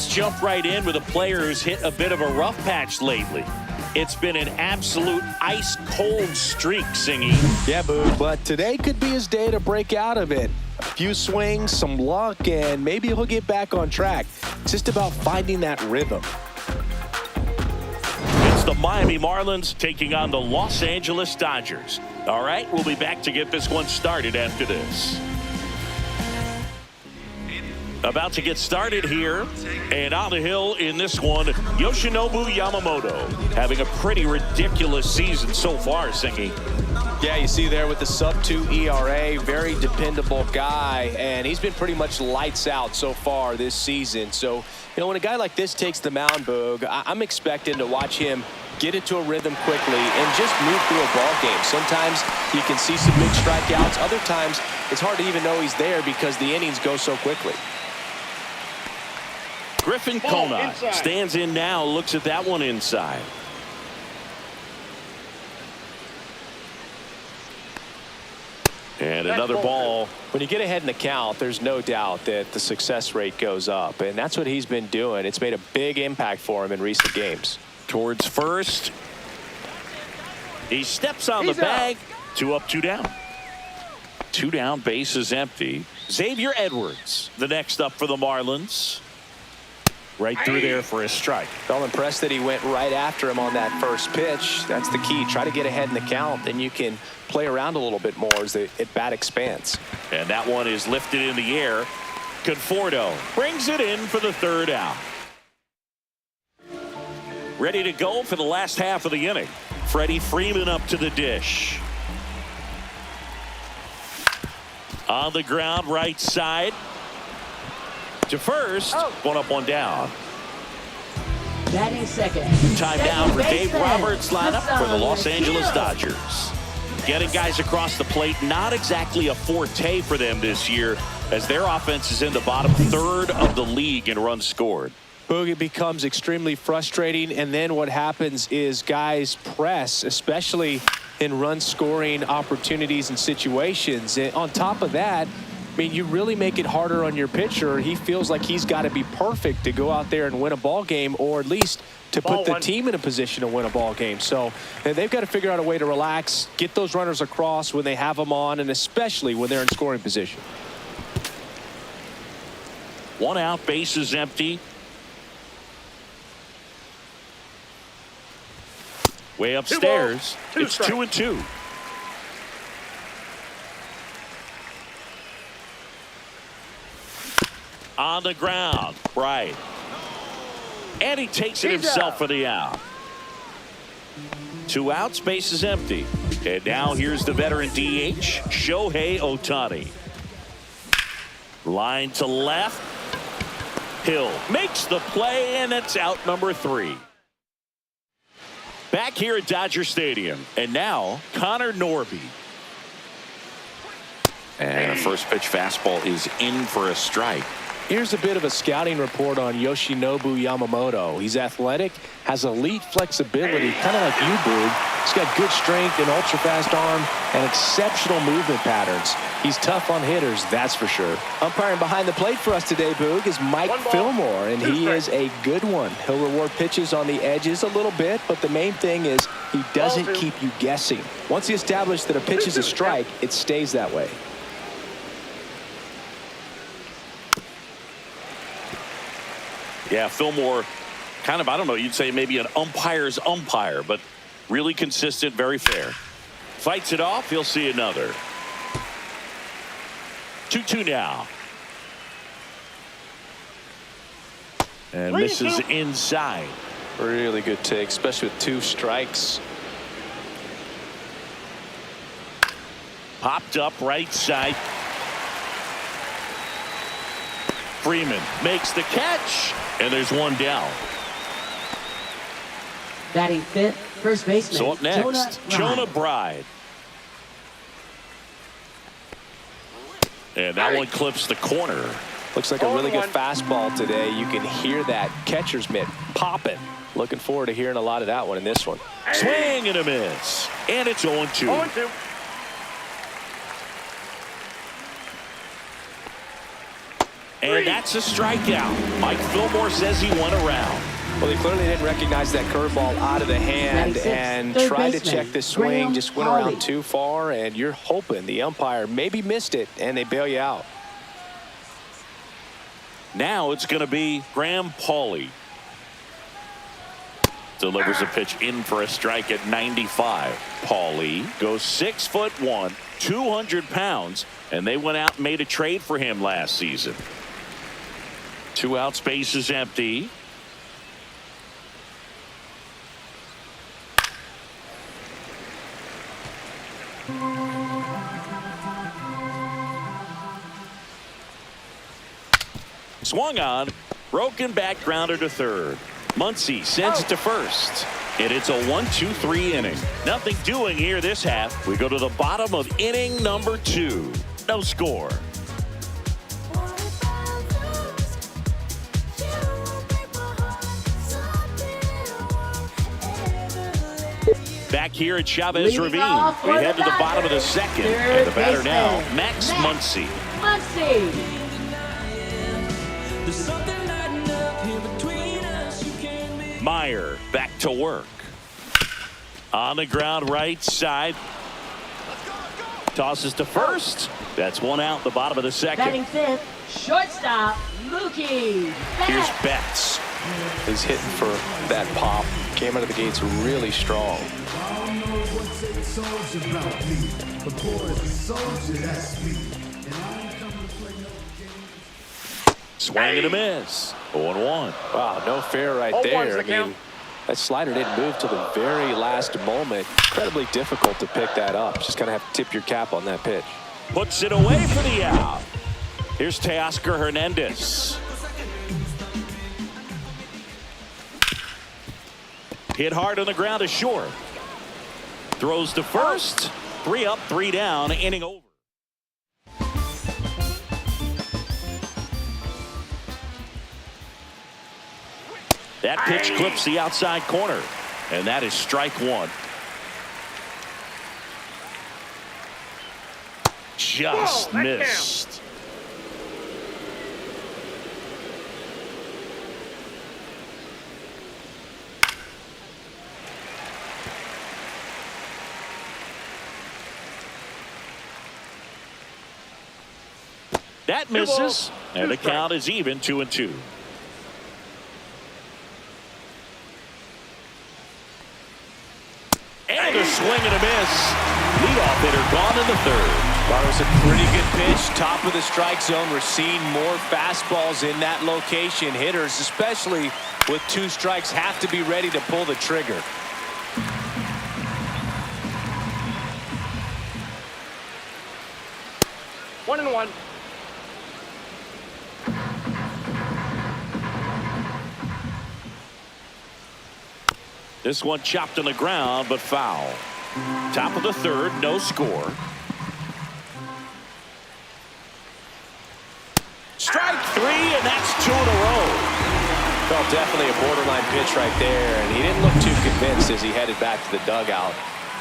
Let's jump right in with a player who's hit a bit of a rough patch lately. It's been an absolute ice-cold streak, Singy. Yeah, Boo, but today could be his day to break out of it. A few swings, some luck, and maybe he'll get back on track. It's just about finding that rhythm. It's the Miami Marlins taking on the Los Angeles Dodgers. All right, we'll be back to get this one started after this. About to get started here, and on the hill in this one, Yoshinobu Yamamoto having a pretty ridiculous season so far, Singy. Yeah, you see there with the sub-2 ERA, very dependable guy, and he's been pretty much lights out so far this season. So, you know, when a guy like this takes the mound, Boog, I'm expecting to watch him get into a rhythm quickly and just move through a ball game. Sometimes you can see some big strikeouts. Other times it's hard to even know he's there because the innings go so quickly. Griffin Conant stands in now, looks at that one inside. And another ball. When you get ahead in the count, there's no doubt that the success rate goes up, and that's what he's been doing. It's made a big impact for him in recent games. Towards first. He steps on the bag. 2 up, 2 down. 2 down, base is empty. Xavier Edwards, the next up for the Marlins. Right through there for a strike. I'm impressed that he went right after him on that first pitch. That's the key. Try to get ahead in the count, then you can play around a little bit more as the at-bat expands. And that one is lifted in the air. Conforto brings it in for the 3rd out. Ready to go for the last half of the inning. Freddie Freeman up to the dish. On the ground, right side. To first, 1 up, 1 down. Batting second. Time down for Dave Roberts' lineup for the Los Angeles Dodgers. Getting guys across the plate, not exactly a forte for them this year, as their offense is in the bottom 3rd of the league in runs scored. Boogie becomes extremely frustrating, and then what happens is guys press, especially in run scoring opportunities and situations. And on top of that, I mean, you really make it harder on your pitcher. He feels like he's got to be perfect to go out there and win a ball game, or at least to put the team in a position to win a ball game. So they've got to figure out a way to relax, get those runners across when they have them on, and especially when they're in scoring position. 1 out, base is empty. Way upstairs. It's 2-2. On the ground, right. And he takes it himself for the out. 2 outs, base is empty. And now here's the veteran DH, Shohei Ohtani. Line to left. Hill makes the play, and it's out number 3. Back here at Dodger Stadium, and now Connor Norby. And a first pitch fastball is in for a strike. Here's a bit of a scouting report on Yoshinobu Yamamoto. He's athletic, has elite flexibility, kind of like you, Boog. He's got good strength, an ultra-fast arm, and exceptional movement patterns. He's tough on hitters, that's for sure. Umpiring behind the plate for us today, Boog, is Mike Fillmore, and he is a good one. He'll reward pitches on the edges a little bit, but the main thing is he doesn't keep you guessing. Once he establishes that a pitch is a strike, it stays that way. Yeah, Fillmore, kind of, I don't know, you'd say maybe an umpire's umpire, but really consistent, very fair. Fights it off, he'll see another. 2-2 now. And misses inside. Really good take, especially with 2 strikes. Popped up right side. Freeman makes the catch, and there's 1 down. Batting 5th, first baseman. So up next, Jonah Bride. And that one clips the corner. Looks like a really good fastball today. You can hear that catcher's mitt popping. Looking forward to hearing a lot of that one in this one. Swing and a miss. And it's 0-2. 0-2. And that's a strikeout. Mike Fillmore says he went around. Well, he clearly didn't recognize that curveball out of the hand and tried to check the swing, just went around too far, and you're hoping the umpire maybe missed it, and they bail you out. Now it's going to be Graham Pauley. Delivers a pitch in for a strike at 95. Pauley goes 6'1", 200 pounds, and they went out and made a trade for him last season. 2 outs, base is empty. Swung on, broken back, grounder to third. Muncy sends it to first. And it's a 1-2-3 inning. Nothing doing here this half. We go to the bottom of inning number 2. No score. Back here at Chavez Ravine, we head to the bottom of the second. And the batter now, Max Muncy. Meyer back to work. On the ground, right side. Tosses to first. That's 1 out, the bottom of the second. Batting fifth, shortstop, Mookie. Here's Betts. He's hitting for that pop. Came out of the gates really strong. Swing and a miss. 0-1. Wow, no fair right there. I mean, that slider didn't move till the very last moment. Incredibly difficult to pick that up. Just kind of have to tip your cap on that pitch. Puts it away for the out. Here's Teoscar Hernandez. Hit hard on the ground to short. Throws to first. 3 up, 3 down. Inning over. That pitch clips the outside corner. And that is strike 1. Just missed. That misses. And the count is even, 2-2. And a swing and a miss. Leadoff hitter gone in the third. Well, it was a pretty good pitch. Top of the strike zone. We're seeing more fastballs in that location. Hitters, especially with 2 strikes, have to be ready to pull the trigger. One and one. This one chopped on the ground, but foul. Top of the third, no score. Strike 3, and that's 2 in a row. Felt definitely a borderline pitch right there, and he didn't look too convinced as he headed back to the dugout.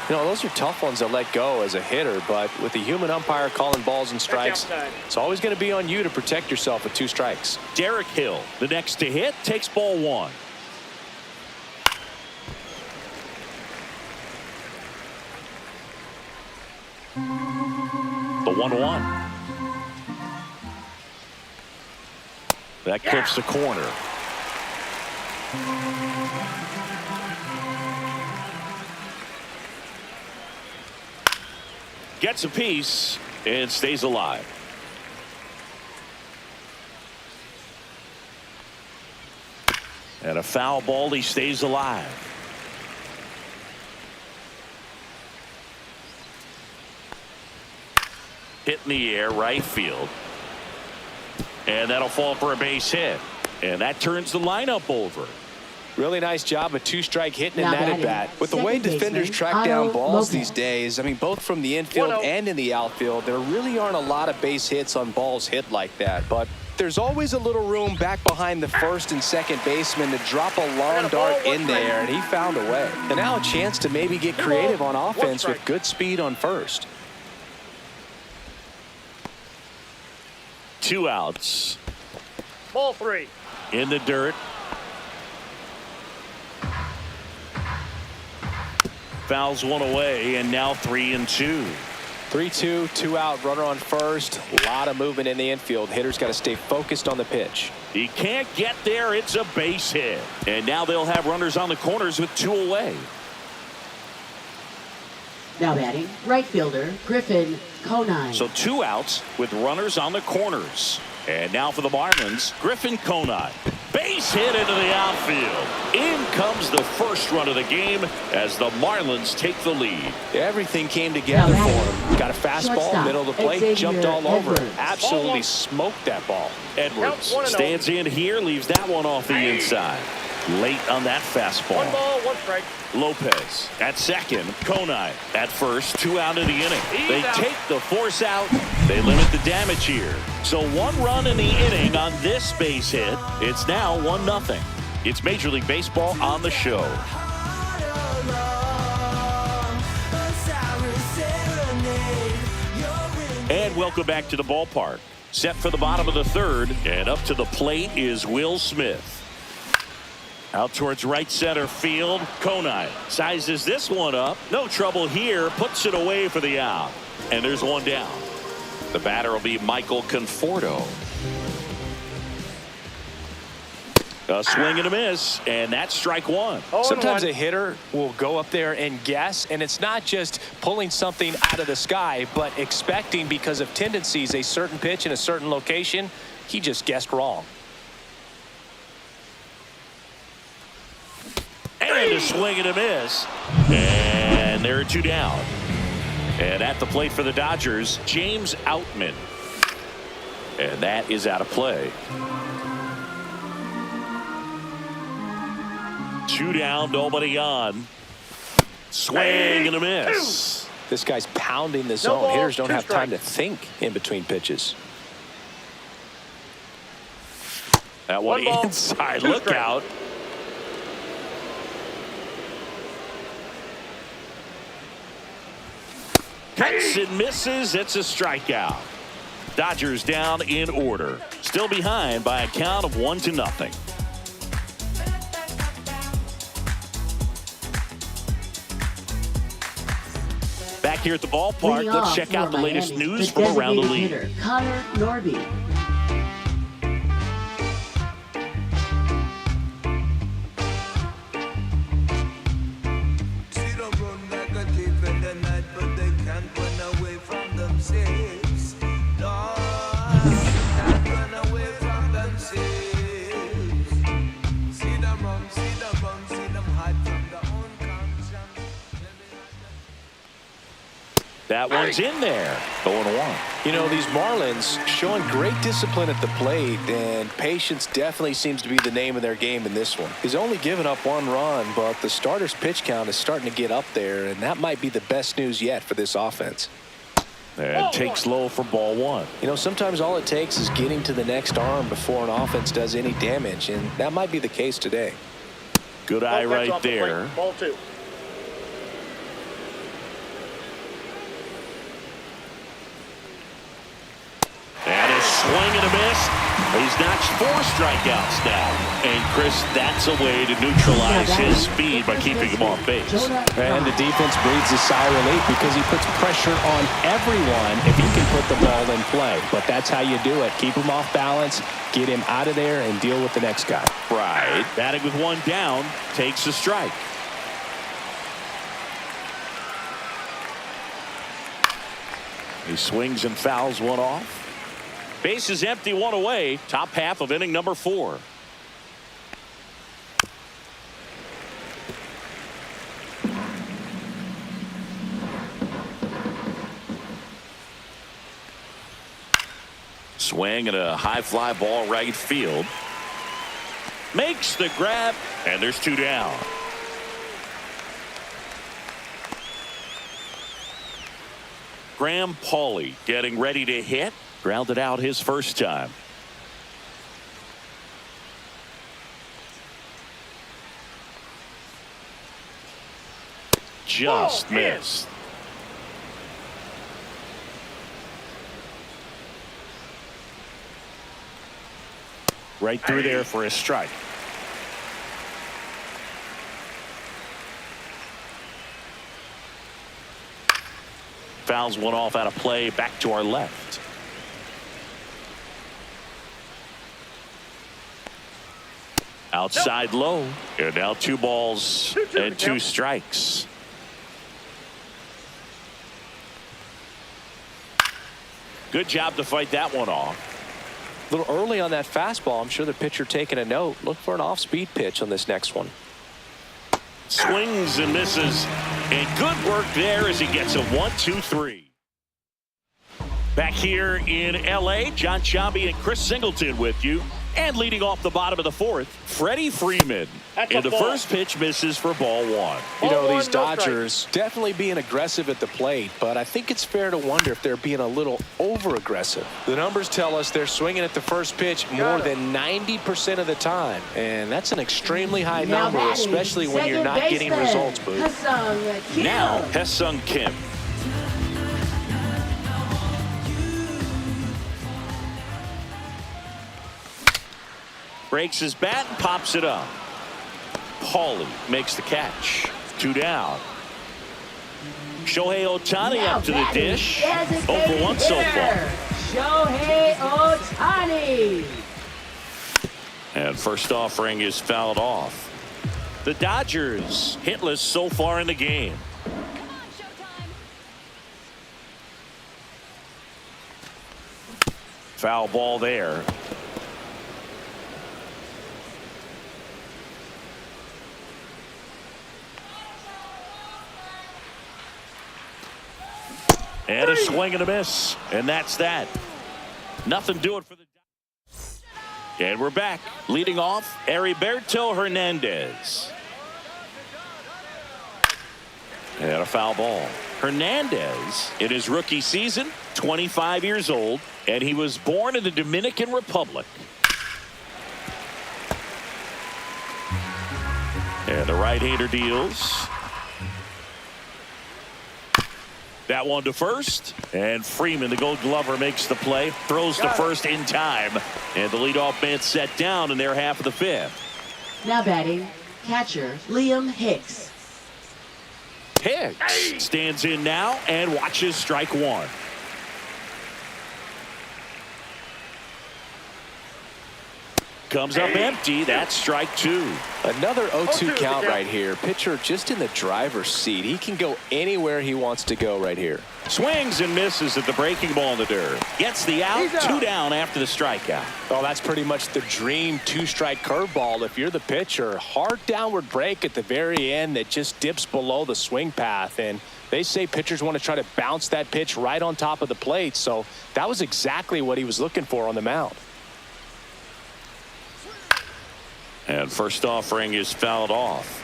You know, those are tough ones to let go as a hitter, but with the human umpire calling balls and strikes, it's always going to be on you to protect yourself with 2 strikes. Derek Hill, the next to hit, takes ball 1. The 1-1. That clips the corner. Gets a piece and stays alive. And a foul ball, he stays alive. Hit in the air, right field. And that'll fall for a base hit. And that turns the lineup over. Really nice job, a 2-strike hitting in that at bat. With the way defenders track down balls these days, I mean, both from the infield and in the outfield, there really aren't a lot of base hits on balls hit like that. But there's always a little room back behind the first and second baseman to drop a long dart in there, and he found a way. And now a chance to maybe get creative on offense with good speed on first. 2 outs. Ball 3. In the dirt. Fouls one away, and now 3-2. 3-2, 2 out, runner on first. A lot of movement in the infield. Hitter's got to stay focused on the pitch. He can't get there. It's a base hit. And now they'll have runners on the corners with 2 away. Now batting, right fielder, Griffin Conine. So 2 outs with runners on the corners. And now for the Marlins, Griffin Conine. Base hit into the outfield. In comes the first run of the game as the Marlins take the lead. Everything came together for him. Got a fastball, middle of the plate, jumped all over it. Absolutely smoked that ball. Edwards stands in here, leaves that one off the inside. Late on that fastball. 1 ball, 1 strike. Lopez at second. Conine at first. 2 out of the inning. They take the force out. They limit the damage here. So 1 run in the inning on this base hit. It's now 1-0. It's Major League Baseball on the show. And welcome back to the ballpark. Set for the bottom of the 3rd, and up to the plate is Will Smith. Out towards right center field. Conine sizes this one up. No trouble here. Puts it away for the out. And there's 1 down. The batter will be Michael Conforto. A swing and a miss, and that's strike 1. Sometimes a hitter will go up there and guess, and it's not just pulling something out of the sky, but expecting, because of tendencies, a certain pitch in a certain location. He just guessed wrong. And a swing and a miss. And there are 2 down. And at the plate for the Dodgers, James Outman. And that is out of play. 2 down, nobody on. Swing and a miss. This guy's pounding the zone. Hitters don't have time to think in between pitches. That one inside. Look out. Cuts and misses. It's a strikeout. Dodgers down in order. Still behind by a count of 1-0. Back here at the ballpark, let's check out the latest news from around the league. Connor Norby. That one's in there. 0-1. You know, these Marlins showing great discipline at the plate, and patience definitely seems to be the name of their game in this one. He's only given up 1 run, but the starter's pitch count is starting to get up there, and that might be the best news yet for this offense. And takes low for ball 1. You know, sometimes all it takes is getting to the next arm before an offense does any damage, and that might be the case today. Good eye right there. Ball 2. And a swing and a miss. He's notched 4 strikeouts now. And Chris, that's a way to neutralize his speed by keeping him off base. And the defense breathes a sigh of relief because he puts pressure on everyone if he can put the ball in play. But that's how you do it. Keep him off balance, get him out of there, and deal with the next guy. Right. Batting with 1 down, takes a strike. He swings and fouls one off. Base is empty, 1 away. Top half of inning number 4. Swing and a high fly ball right field. Makes the grab, and there's 2 down. Graham Pauley getting ready to hit. Grounded out his first time. Just missed. Right through there for a strike. Fouls one off out of play, back to our left. Outside low. And now 2 balls and 2 strikes. Good job to fight that one off. A little early on that fastball. I'm sure the pitcher taking a note. Look for an off-speed pitch on this next one. Swings and misses. And good work there as he gets a 1-2-3. Back here in L.A., John Sciambi and Chris Singleton with you. And leading off the bottom of the 4th, Freddie Freeman. And the first pitch misses for ball 1. You know, these Dodgers definitely being aggressive at the plate, but I think it's fair to wonder if they're being a little over-aggressive. The numbers tell us they're swinging at the first pitch more than 90% of the time, and that's an extremely high number, especially when you're not getting results, Boo. Now, Ha-Seong Kim. Breaks his bat and pops it up. Paulie makes the catch. 2 down. Shohei Ohtani up to the dish. 0 for 1 so far. Shohei Ohtani. And first offering is fouled off. The Dodgers hitless so far in the game. Foul ball there. And a swing and a miss. And that's that. Nothing doing for the Dodgers. And we're back. Leading off, Heriberto Hernandez. And a foul ball. Hernandez, in his rookie season, 25 years old, and he was born in the Dominican Republic. And the right-hander deals. That one to first, and Freeman, the Gold Glover, makes the play, throws to first in time, and the leadoff man set down in their half of the 5th. Now batting, catcher Liam Hicks. Hicks stands in now and watches strike 1. Comes up empty. That's strike 2. Another 0-2 count right here. Pitcher just in the driver's seat. He can go anywhere he wants to go right here. Swings and misses at the breaking ball in the dirt. Gets the out. 2 down after the strikeout. Oh, that's pretty much the dream 2-strike curveball if you're the pitcher. Hard downward break at the very end that just dips below the swing path. And they say pitchers want to try to bounce that pitch right on top of the plate. So that was exactly what he was looking for on the mound. And first offering is fouled off.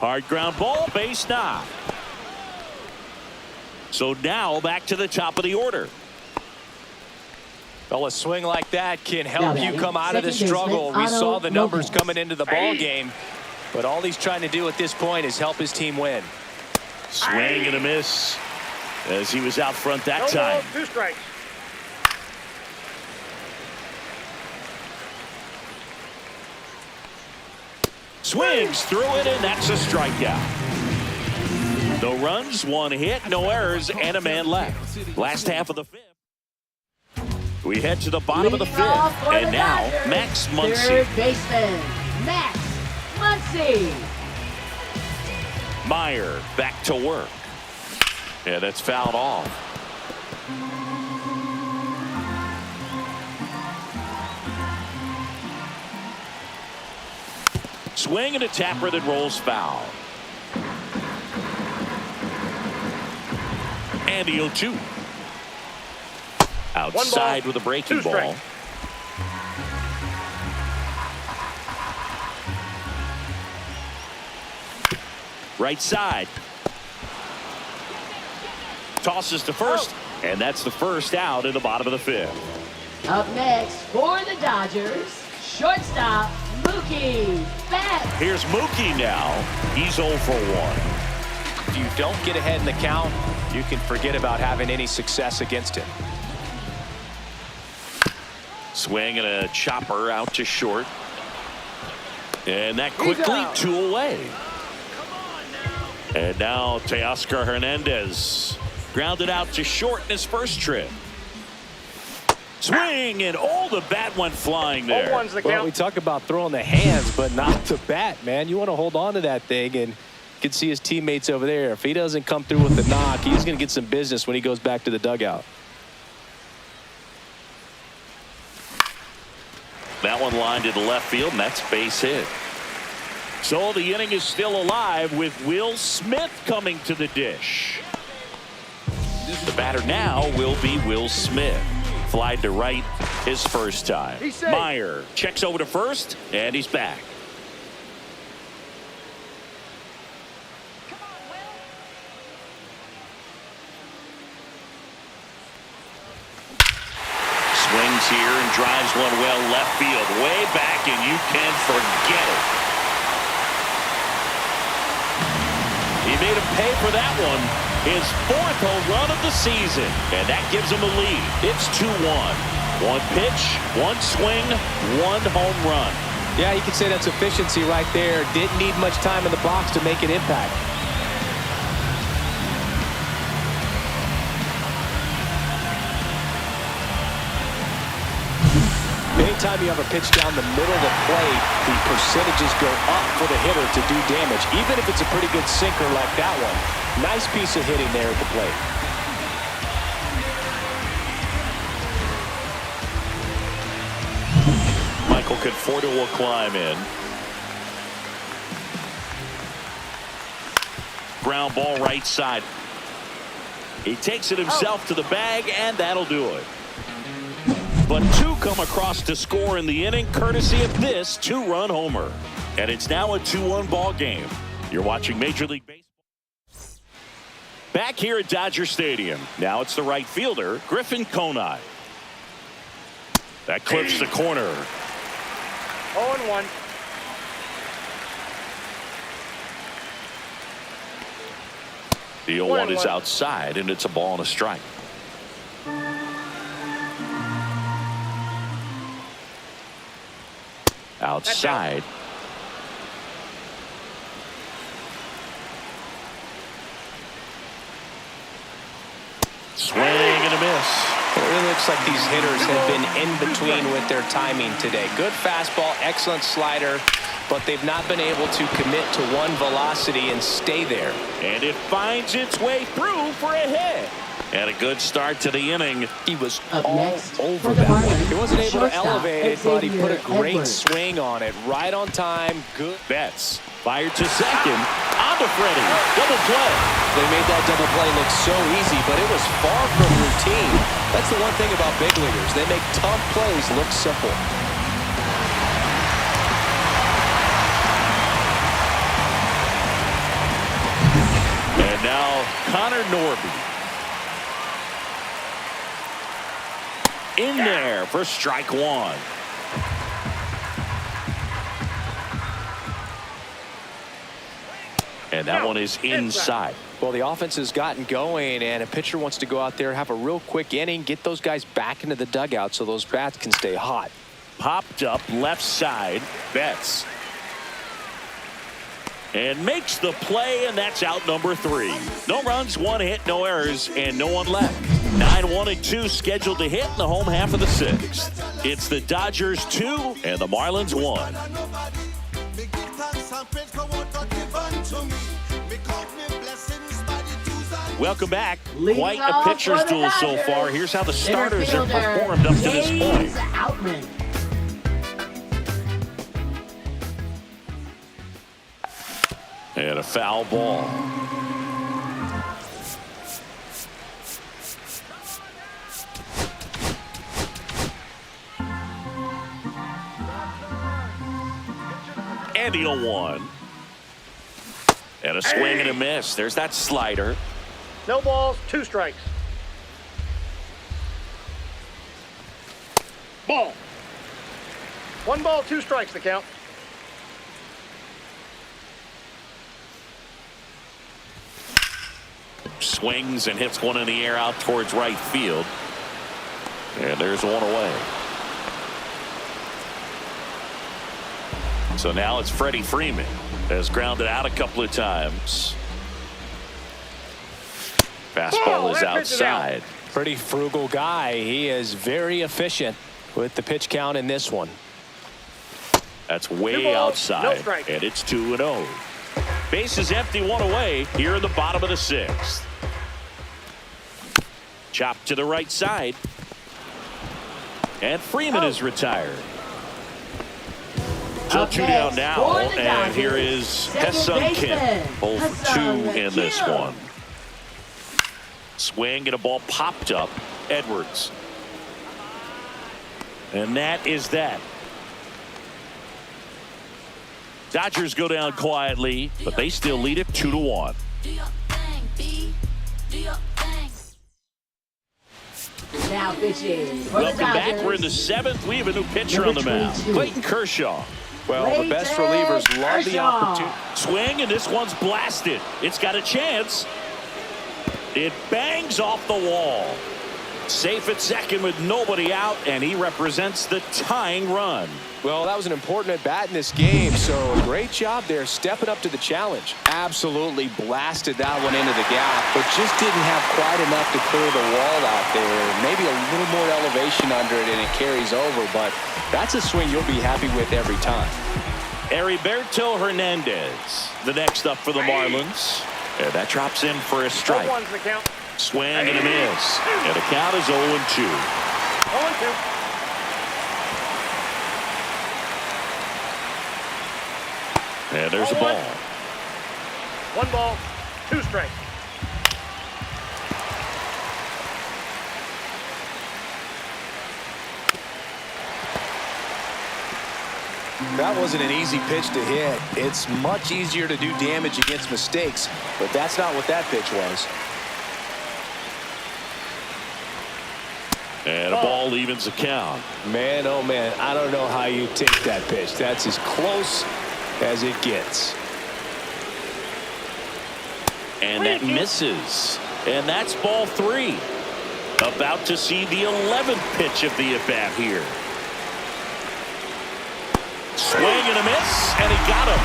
Hard ground ball, base knock. So now back to the top of the order. Well, a swing like that can help you come out of the struggle. We saw the numbers coming into the ball game, but all he's trying to do at this point is help his team win. Swing and a miss as he was out front that time. 2 strikes. Swings through it, and that's a strikeout. No runs, 1 hit, no errors, and a man left. Last half of the 5th. We head to the bottom of the 5th, and now Max Muncy. Third baseman, Max Muncy. Meyer back to work. Yeah, that's fouled off. Swing and a tapper that rolls foul. And the 0-2. Outside with a breaking ball. Right side. Tosses to first, and that's the first out in the bottom of the 5th. Up next for the Dodgers, shortstop Mookie Betts. Here's Mookie now. He's 0 for 1. If you don't get ahead in the count, you can forget about having any success against him. Swing and a chopper out to short. And that quickly 2 away. And now Teoscar Hernandez grounded out to short in his first trip. Swing, and the bat went flying there. Well, we talk about throwing the hands, but not the bat, man. You want to hold on to that thing, and you can see his teammates over there. If he doesn't come through with the knock, he's going to get some business when he goes back to the dugout. That one lined into left field, and that's base hit. So the inning is still alive with Will Smith coming to the dish. The batter now will be Will Smith. Flied to right his first time. Meyer checks over to first, and he's back. Swings here and drives one well left field, way back, and you can forget it. He made him pay for that one. His 4th home run of the season, and that gives him a lead. It's 2-1. 1 pitch, 1 swing, 1 home run. Yeah, you could say that's efficiency right there. Didn't need much time in the box to make an impact. Anytime you have a pitch down the middle of the plate, the percentages go up for the hitter to do damage, even if it's a pretty good sinker like that one. Nice piece of hitting there at the plate. Michael Conforto will climb in. Ground ball right side. He takes it himself to the bag, and that'll do it. But 2 come across to score in the inning, courtesy of this 2-run homer. And it's now a 2-1 ball game. You're watching Major League Baseball. Back here at Dodger Stadium. Now it's the right fielder, Griffin Conine. That clips the corner. 0-1. The 0-1 is outside, and it's a ball and a strike. Outside. Swing and a miss. It really looks like these hitters have been in between with their timing today. Good fastball, excellent slider, but they've not been able to commit to one velocity and stay there. And it finds its way through for a hit. And a good start to the inning. He was Up all next over for the that one. Marlins, He wasn't able to shortstop, elevate it, but he put a Xavier great Edwards. swing on it. Right on time. Good. Betts fired to second. On to Freddie. Double play. They made that double play look so easy, but it was far from routine. That's the one thing about big leaguers. They make tough plays look simple. And now Connor Norby. In there for strike 1. And that one is inside. Well, the offense has gotten going, and a pitcher wants to go out there, have a real quick inning, get those guys back into the dugout so those bats can stay hot. Popped up left side. Betts. And makes the play, and that's out number 3. No runs, 1 hit, no errors, and no one left. 9-1-2 scheduled to hit in the home half of the 6th. It's the Dodgers 2 and the Marlins 1. Welcome back. Quite a pitcher's duel so far. Here's how the starters have performed up to this point. Outman. And a foul ball. And the 0-1. And a swing and a miss. There's that slider. No balls, 2 strikes. Ball. 1 ball, 2 strikes the count. swings and hits one in the air out towards right field. And there's one away. So now it's Freddie Freeman. Has grounded out a couple of times. Fastball is outside. Pretty frugal guy. He is very efficient with the pitch count in this one. That's way outside. And it's 2-0. Bases empty, one away here in the bottom of the 6th. Chopped to the right side. And Freeman is retired. So 2 down now, and here is Ha-Seong Kim. 0 for 2 in this one. Swing and a ball popped up. Edwards. And that is that. Dodgers go down quietly, but they still lead it 2-1. Now pitching. Welcome back. We're in the 7th. We have a new pitcher on the mound. Clayton Kershaw. Well, the best relievers love the opportunity. Swing, and this one's blasted. It's got a chance. It bangs off the wall. Safe at second with nobody out, and he represents the tying run. Well, that was an important at-bat in this game, so great job there stepping up to the challenge. Absolutely blasted that one into the gap, but just didn't have quite enough to clear the wall out there. Maybe a little more elevation under it, and it carries over, but that's a swing you'll be happy with every time. Heriberto Hernandez, the next up for the Marlins. And that drops in for a strike. Swing and a miss. And the count is 0-2. 0-2. And there's a ball. 1 ball, 2 strikes. That wasn't an easy pitch to hit. It's much easier to do damage against mistakes, but that's not what that pitch was. And a ball evens the count. Man, oh man, I don't know how you take that pitch. That's as close as it gets. And that misses. And that's ball 3. About to see the 11th pitch of the at-bat here. Swing and a miss, and he got him.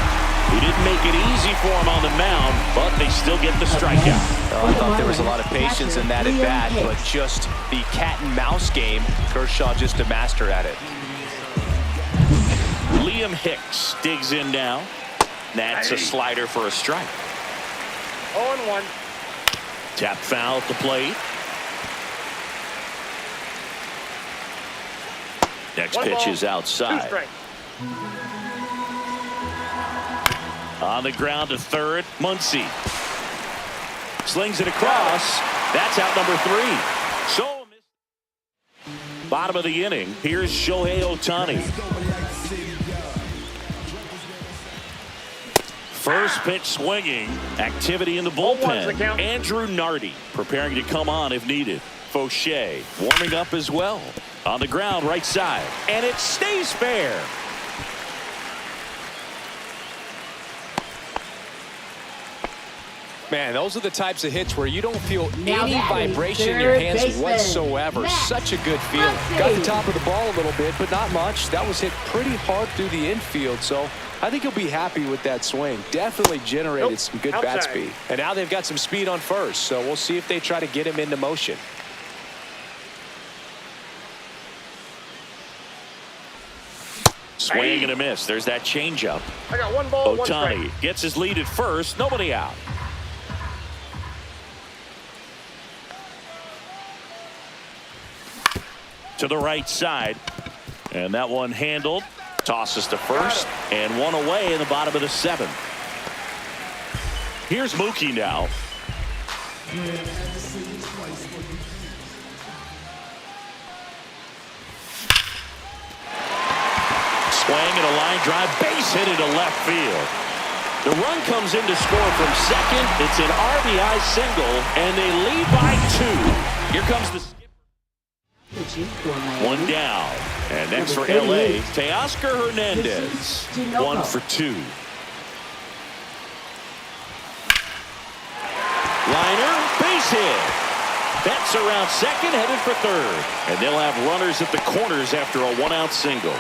He didn't make it easy for him on the mound, but they still get the strikeout. Well, I thought there was a lot of patience in that at-bat, but just the cat and mouse game, Kershaw just a master at it. Liam Hicks digs in now. That's a slider for a strike. 0-1. Tap foul at the plate. Next pitch is outside. On the ground to third, Muncy. Slings it across. That's out number 3. So, bottom of the inning, here's Shohei Ohtani. First pitch swinging. Activity in the bullpen. Andrew Nardi preparing to come on if needed. Fauché warming up as well. On the ground, right side. And it stays fair. Man, those are the types of hits where you don't feel any vibration in your hands whatsoever. Such a good feeling. Got the top of the ball a little bit, but not much. That was hit pretty hard through the infield, so I think he'll be happy with that swing. Definitely generated some good bat speed. And now they've got some speed on first, so we'll see if they try to get him into motion. Swing and a miss. There's that changeup. I got 1 ball, 1 strike. Ohtani gets his lead at first. Nobody out. To the right side. And that one handled. Tosses to first. And one away in the bottom of the 7th. Here's Mookie now. Swing and a line drive. Base hit into left field. The run comes in to score from second. It's an RBI single. And they lead by 2. Here comes the... 1 down. And next for LA, Teoscar Hernandez. 1 for 2. Liner, base He's hit. That's around second, headed for third. And they'll have runners at the corners after a one-out single.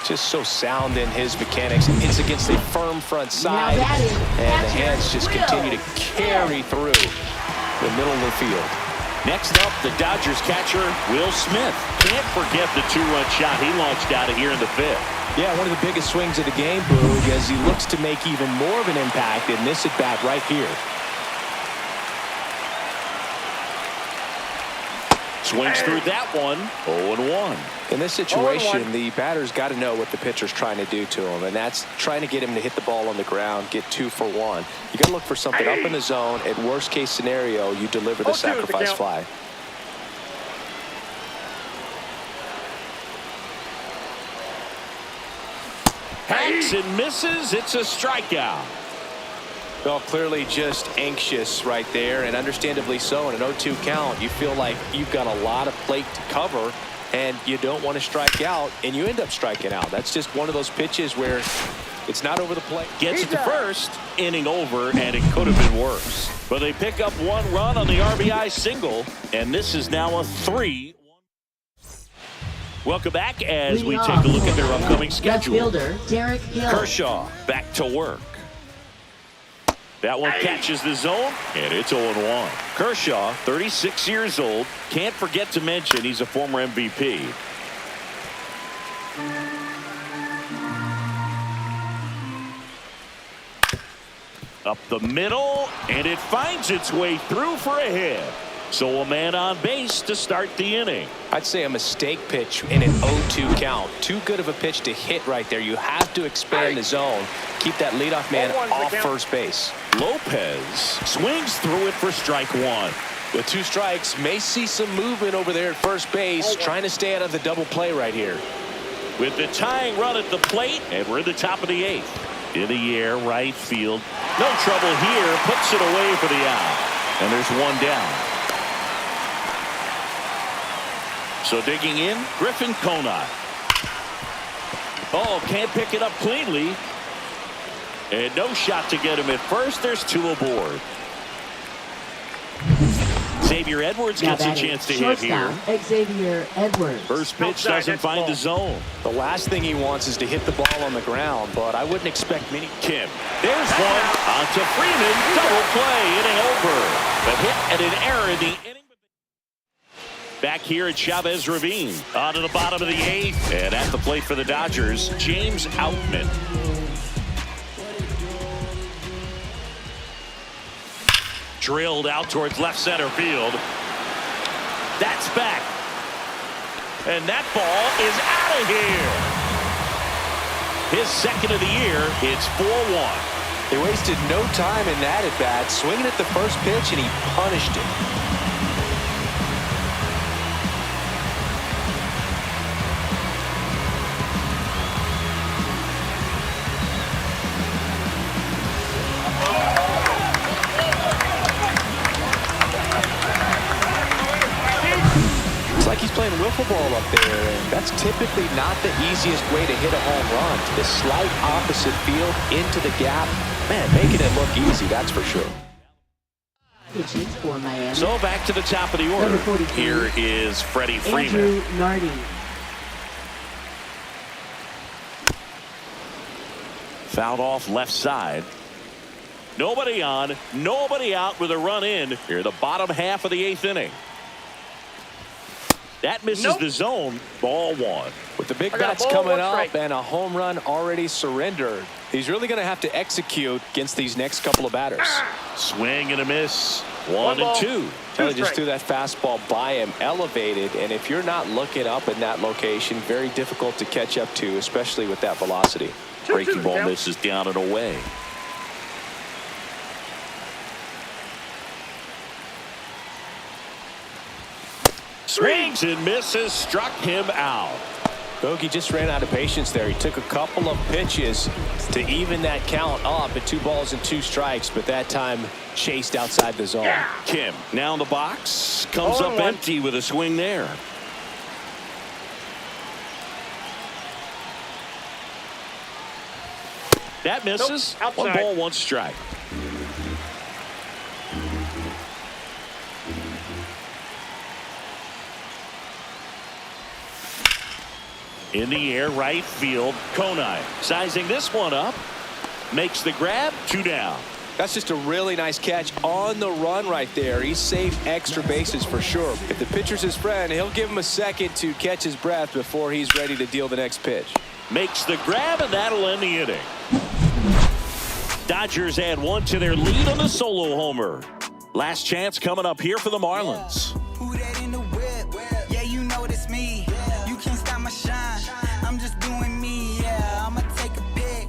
Just so sound in his mechanics. It's against a firm front side, and the hands just continue to carry through the middle of the field. Next up, the Dodgers catcher, Will Smith. Can't forget the two-run shot he launched out of here in the fifth. Yeah, one of the biggest swings of the game, Boog, as he looks to make even more of an impact in this at-bat right here. Swings through that one, 0-1. In this situation, the batter's got to know what the pitcher's trying to do to him, and that's trying to get him to hit the ball on the ground, get 2 for 1. You got to look for something up in the zone. At worst case scenario, you deliver the sacrifice fly. Hacks and misses. It's a strikeout. Well, clearly just anxious right there, and understandably so. In an 0-2 count, you feel like you've got a lot of plate to cover, and you don't want to strike out, and you end up striking out. That's just one of those pitches where it's not over the plate. Gets it to first, inning over, and it could have been worse. But they pick up 1 run on the RBI single, and this is now a 3. Welcome back as we take a look at their upcoming schedule. Kershaw back to work. That one catches the zone, and it's 0-1. Kershaw, 36 years old. Can't forget to mention he's a former MVP. Up the middle, and it finds its way through for a hit. So a man on base to start the inning. I'd say a mistake pitch in an 0-2 count. Too good of a pitch to hit right there. You have to expand the zone. Keep that leadoff man off first base. Lopez swings through it for strike 1. With 2 strikes, may see some movement over there at first base, trying to stay out of the double play right here. With the tying run at the plate, and we're in the top of the 8th. In the air, right field. No trouble here. Puts it away for the out. And there's 1 down. So digging in, Griffin Conine. Oh, can't pick it up cleanly. And no shot to get him at first. There's 2 aboard. Xavier Edwards gets a chance to hit here. Xavier Edwards. First pitch doesn't find the zone. The last thing he wants is to hit the ball on the ground, but I wouldn't expect many. Kim. There's one. On to Freeman. Double play. Inning over. The hit and an error in the inning. Back here at Chavez Ravine. On to the bottom of the 8th. And at the plate for the Dodgers, James Outman. Drilled out towards left center field. That's back. And that ball is out of here. His second of the year. It's 4-1. They wasted no time in that at bat, swinging at the first pitch, and he punished it. He's playing wiffle ball up there, and that's typically not the easiest way to hit a home run. To the slight opposite field, into the gap. Man, making it look easy, that's for sure. So back to the top of the order. Here is Freddie Freeman. Fouled off left side. Nobody on, nobody out with a run in. Here, the bottom half of the 8th inning. That misses the zone. Ball 1. With the big bats coming up and a home run already surrendered, he's really going to have to execute against these next couple of batters. Swing and a miss. 1-2. They just threw that fastball by him, elevated, and if you're not looking up in that location, very difficult to catch up to, especially with that velocity. Breaking ball misses down and away. Swings and misses, struck him out. Bogey just ran out of patience there. He took a couple of pitches to even that count up at 2 balls and 2 strikes, but that time chased outside the zone. Kim now in the box, comes up empty with a swing there. That misses. 1 ball, 1 strike. In the air, right field. Konai sizing this one up. Makes the grab. 2 down. That's just a really nice catch on the run right there. He saved extra bases for sure. If the pitcher's his friend, he'll give him a second to catch his breath before he's ready to deal the next pitch. Makes the grab, and that'll end the inning. Dodgers add 1 to their lead on the solo homer. Last chance coming up here for the Marlins. Who that in the whip? Yeah, you know it's me. You can't stop my shine. I'm just doing me. Yeah, I'ma take a pic.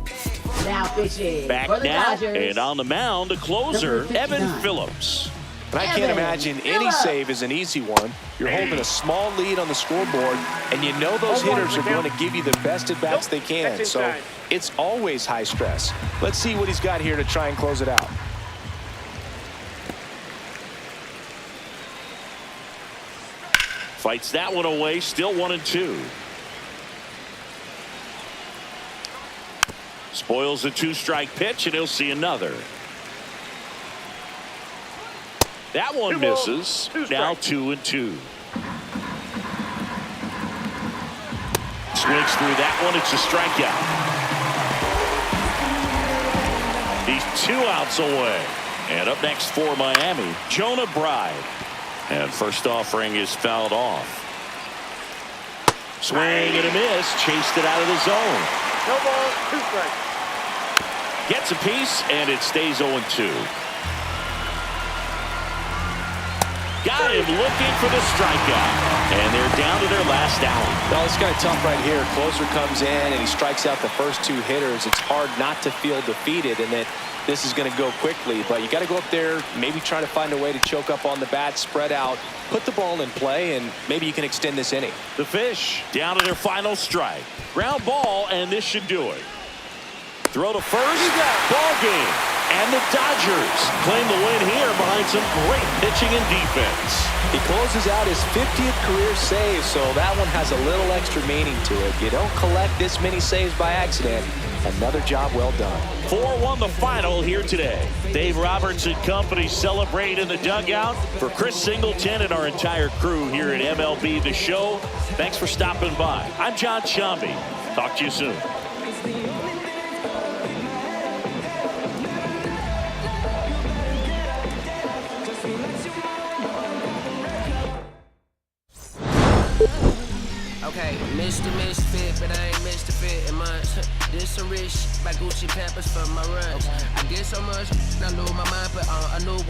Now pitching Back for the now, Dodgers. and on the mound, the closer, Number 59. Evan Phillips. And I can't imagine any save is an easy one. You're holding a small lead on the scoreboard, and you know those hitters are going to give you the best at-bats they can. So it's always high stress. Let's see what he's got here to try and close it out. Fights that one away, still 1-2. Spoils the 2-strike pitch, and he'll see another. That one misses. Now 2-2. Swings through that one. It's a strikeout. He's 2 outs away. And up next for Miami, Jonah Bride. And first offering is fouled off. Swing and a miss. Chased it out of the zone. No ball, 2 strikes. Gets a piece, and it stays 0-2. Got him looking for the strikeout. And they're down to their last out. Well, it's kind of tough right here. Closer comes in, and he strikes out the first 2 hitters. It's hard not to feel defeated, and that this is going to go quickly. But you got to go up there, maybe try to find a way to choke up on the bat, spread out, put the ball in play, and maybe you can extend this inning. The Fish down to their final strike. Ground ball, and this should do it. Throw to first. Ball game. And the Dodgers claim the win here behind some great pitching and defense. He closes out his 50th career save, so that one has a little extra meaning to it. You don't collect this many saves by accident. Another job well done. 4-1 the final here today. Dave Roberts and company celebrate in the dugout. For Chris Singleton and our entire crew here at MLB The Show, thanks for stopping by. I'm John Shambi. Talk to you soon. Okay, Mr. Misfit, but I ain't Mr. Fit in much. This some rich by Gucci Pampers for my runs. I get so much, I lose my mind, but I know.